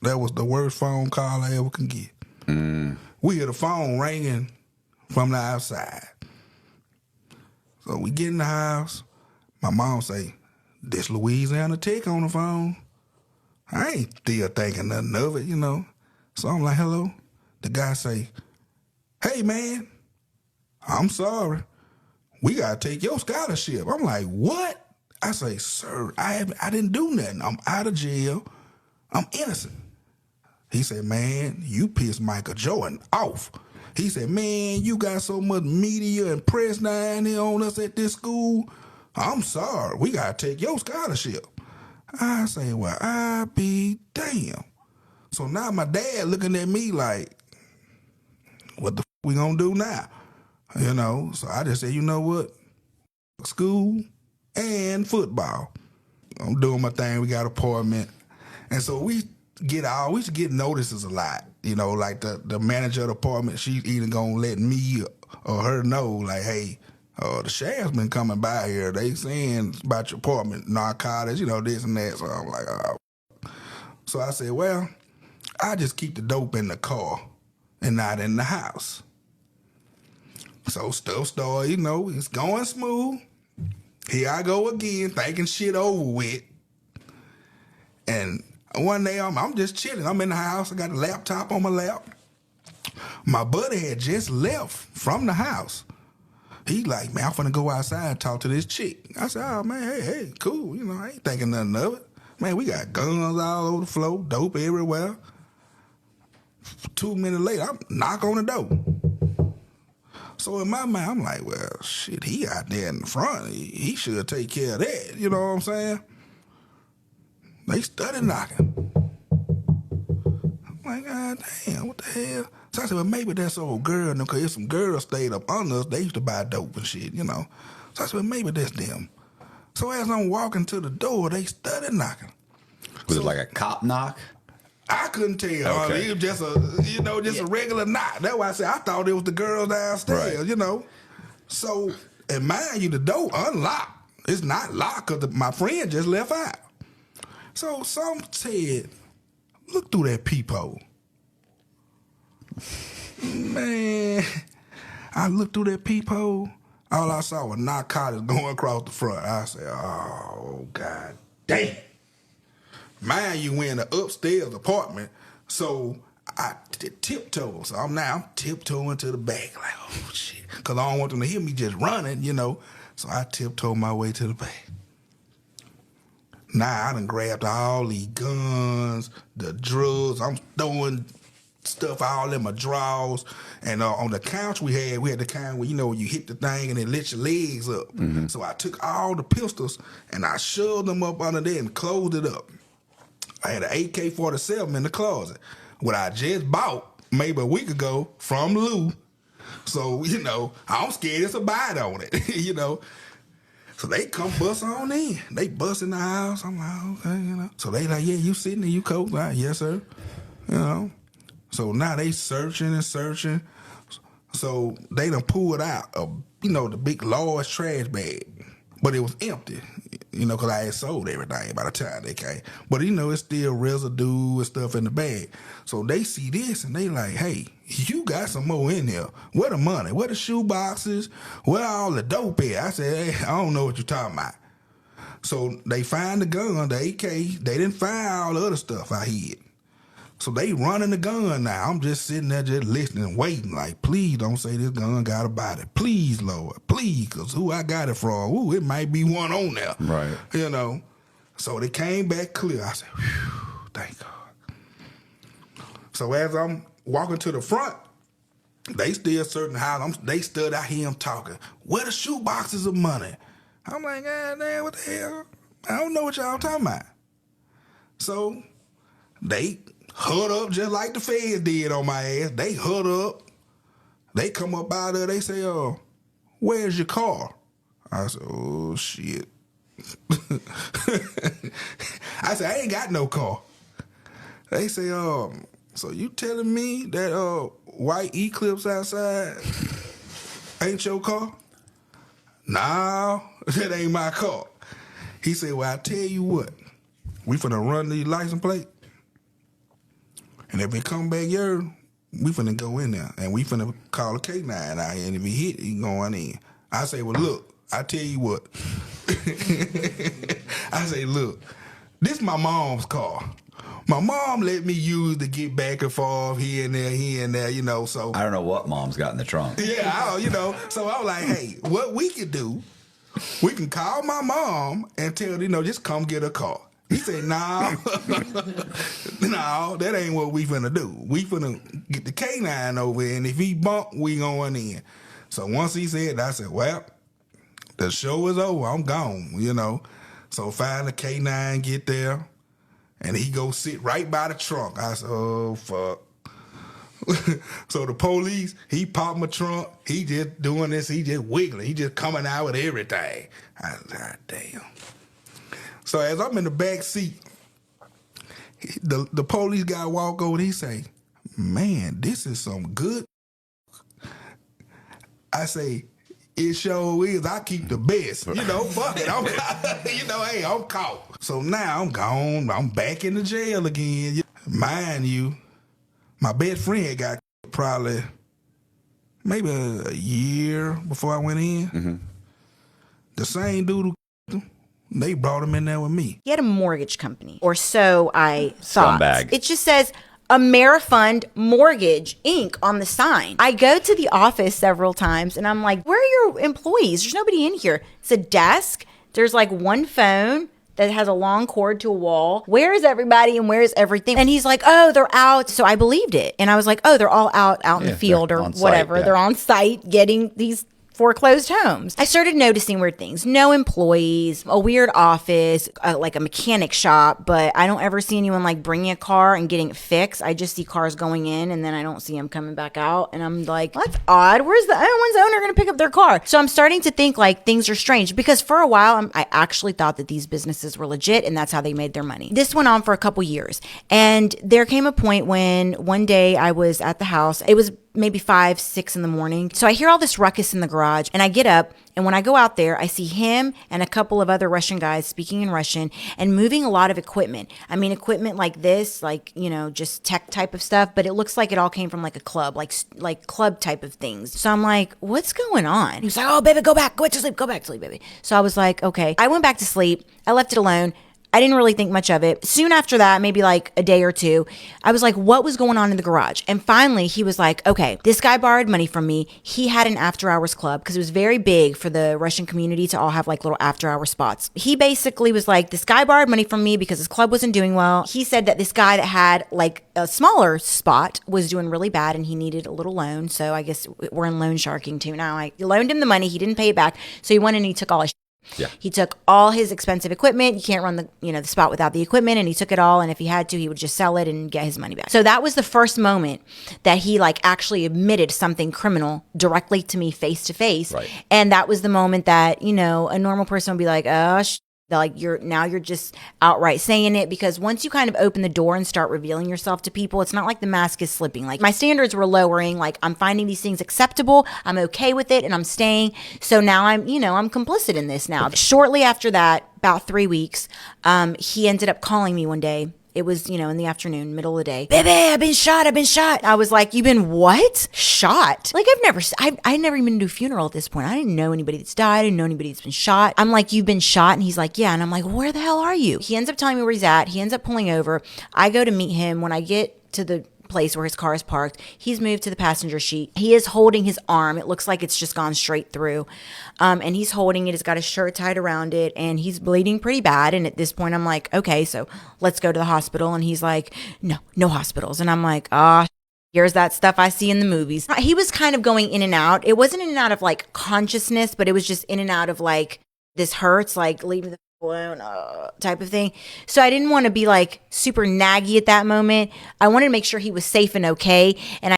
That was the worst phone call I ever can get. We hear the phone ringing from the outside. So we get in the house. My mom say, "This Louisiana Tech on the phone." I ain't still thinking nothing of it, you know. So I'm like, "Hello." The guy say, "Hey, man, I'm sorry. We got to take your scholarship." I'm like, "What?" I say, "Sir, I didn't do nothing. I'm out of jail. I'm innocent." He said, "Man, you pissed Michael Jordan off." He said, "Man, you got so much media and press down here on us at this school. I'm sorry. We got to take your scholarship." I say, "Well, I be damn." So now my dad looking at me like, "What the we gonna do now?" You know, so I just said, "You know what? School and football. I'm doing my thing. We got an apartment." And so we used to get notices a lot. You know, like the manager of the apartment, she's either gonna let me or her know, like, "Hey, the sheriff's been coming by here. They saying about your apartment, narcotics, you know, this and that." So I'm like, "Oh." So I said, "Well, I just keep the dope in the car and not in the house." So stuff started, you know, it's going smooth. Here I go again, thinking shit over with. And one day I'm just chilling. I'm in the house. I got a laptop on my lap. My buddy had just left from the house. He like, "Man, I'm finna go outside and talk to this chick." I said, "Oh, man, hey, cool. You know, I ain't thinking nothing of it. Man, we got guns all over the floor, dope everywhere." 2 minutes later, I'm knock on the door. So in my mind, I'm like, "Well, shit, he out there in the front. He should take care of that." You know what I'm saying? They started knocking. I'm like, "God damn, what the hell?" So I said, "Well, maybe that's old girl, because if some girls stayed up under us, they used to buy dope and shit, you know." So I said, "Well, maybe that's them." So as I'm walking to the door, they started knocking. Was it like a cop knock? I couldn't tell. Okay. It was just a regular knock. That's why I said I thought it was the girls downstairs, Right. you know. So, and mind you, the door unlocked. It's not locked because my friend just left out. So some said, "Look through that peephole." Man, I looked through that peephole. All I saw was narcotics going across the front. I said, "Oh, God damn." Mind you, we're in the upstairs apartment, so I tiptoe. So I'm tiptoeing to the back, like, oh shit, because I don't want them to hear me just running, you know. So I tiptoe my way to the back. Now I done grabbed all these guns, the drugs. I'm throwing stuff all in my drawers. And on the couch we had the kind where, you know, you hit the thing and it lifts your legs up. So I took all the pistols and I shoved them up under there and closed it up. I had an AK-47 in the closet, what I just bought maybe a week ago from Lou. So, you know, I'm scared it's a bite on it, you know. So they come bust on in. They bust in the house. I'm like, okay, you know. So they like, "Yeah, you sitting there, you coach?" Like, "Yes, sir." You know. So now they searching and searching. So they done pulled out the big large trash bag. But it was empty, you know, because I had sold everything by the time they came. But, you know, it's still residue and stuff in the bag. So they see this and they like, "Hey, you got some more in there. Where the money? Where the shoe boxes? Where all the dope at?" I said, "Hey, I don't know what you're talking about." So they find the gun, the AK. They didn't find all the other stuff I hid. So they running the gun now. I'm just sitting there just listening and waiting, like, "Please don't say this gun got a body. Please, Lord, please, because who I got it from, ooh, it might be one on there." Right. You know. So they came back clear. I said, "Whew, thank God." So as I'm walking to the front, they still searching the house. They stood out here, I'm talking, "Where the shoe boxes of money?" I'm like, "God damn, what the hell? I don't know what y'all talking about." So they hud up just like the feds did on my ass. They hud up. They come up out there. They say, "Where's your car?" I said, "Oh, shit." I said, "I ain't got no car." They say, "So you telling me that white Eclipse outside ain't your car?" "No, that ain't my car." He said, "Well, I tell you what. We finna run these license plate. And if it come back here, we finna go in there. And we finna call a K9 out here. And if he hit, he going in. I say, well, look, I tell you what. I say, look, this my mom's car. My mom let me use to get back and forth here and there, you know, so. I don't know what mom's got in the trunk. Yeah, you know, so I was like, hey, what we could do, we can call my mom and tell her, you know, just come get a car. He said, nah, no, that ain't what we finna do. We finna get the K9 over here, and if he bump, we going in. So once he said that, I said, well, the show is over. I'm gone, you know. So find the K9, get there, and he go sit right by the trunk. I said, oh, fuck. So the police, he popped my trunk. He just doing this. He just wiggling. He just coming out with everything. I said, God damn. So as I'm in the back seat, the police guy walk over and he say, man, this is some good. I say, it sure is. I keep the best. You know, fuck it. Hey, I'm caught. So now I'm gone. I'm back in the jail again. Mind you, my best friend got probably maybe a year before I went in. Mm-hmm. The same dude who they brought him in there with me. He had a mortgage company, or so I thought. Scumbag. It just says Amerifund Mortgage Inc. on the sign. I go to the office several times and I'm like, where are your employees? There's nobody in here. It's a desk. There's like one phone that has a long cord to a wall. Where is everybody and where is everything? And he's like, oh, they're out. So I believed it. And I was like, oh, they're all out in the field or whatever. Site, yeah. They're on site getting these foreclosed homes. I started noticing weird things. No employees, a weird office, like a mechanic shop, but I don't ever see anyone like bringing a car and getting it fixed. I just see cars going in and then I don't see them coming back out. And I'm like, well, that's odd. When's the owner going to pick up their car? So I'm starting to think like things are strange because for a while I actually thought that these businesses were legit and that's how they made their money. This went on for a couple years. And there came a point when one day I was at the house. It was maybe 5, 6 in the morning. So I hear all this ruckus in the garage and I get up, and when I go out there, I see him and a couple of other Russian guys speaking in Russian and moving a lot of equipment. I mean, equipment like this, like, you know, just tech type of stuff, but it looks like it all came from like a club, like club type of things. So I'm like, what's going on? He was like, oh, baby, go back to sleep, baby. So I was like, okay. I went back to sleep. I left it alone. I didn't really think much of it. Soon after that, maybe like a day or two, I was like, what was going on in the garage? And finally, he was like, okay, this guy borrowed money from me. He had an after hours club because it was very big for the Russian community to all have like little after hour spots. He basically was like, this guy borrowed money from me because his club wasn't doing well. He said that this guy that had like a smaller spot was doing really bad and he needed a little loan. So I guess we're in loan sharking too now. I loaned him the money. He didn't pay it back. So he went and he took all his Yeah. He took all his expensive equipment. You can't run the spot without the equipment, and he took it all, and if he had to, he would just sell it and get his money back. So that was the first moment that he like actually admitted something criminal directly to me face to face. Right. And that was the moment that, you know, a normal person would be like, oh, like you're just outright saying it, because once you kind of open the door and start revealing yourself to people, it's not like the mask is slipping. Like my standards were lowering. Like I'm finding these things acceptable. I'm okay with it and I'm staying. So now I'm complicit in this now. Shortly after that, about 3 weeks, he ended up calling me one day. It was, in the afternoon, middle of the day. Baby, I've been shot. I was like, you've been what? Shot? Like I never even been to a funeral at this point. I didn't know anybody that's died. I didn't know anybody that's been shot. I'm like, you've been shot? And he's like, yeah. And I'm like, where the hell are you? He ends up telling me where he's at. He ends up pulling over. I go to meet him. When I get to the place where his car is parked, he's moved to the passenger seat. He is holding his arm. It looks like it's just gone straight through. And he's holding it. He's got his shirt tied around it and he's bleeding pretty bad. And at this point I'm like, okay, so let's go to the hospital. And he's like, no hospitals. And I'm like, here's that stuff I see in the movies. He was kind of going in and out. It wasn't in and out of like consciousness, but it was just in and out of like, this hurts, like leave me the alone, type of thing. So I didn't want to be like super naggy at that moment. I wanted to make sure he was safe and okay. And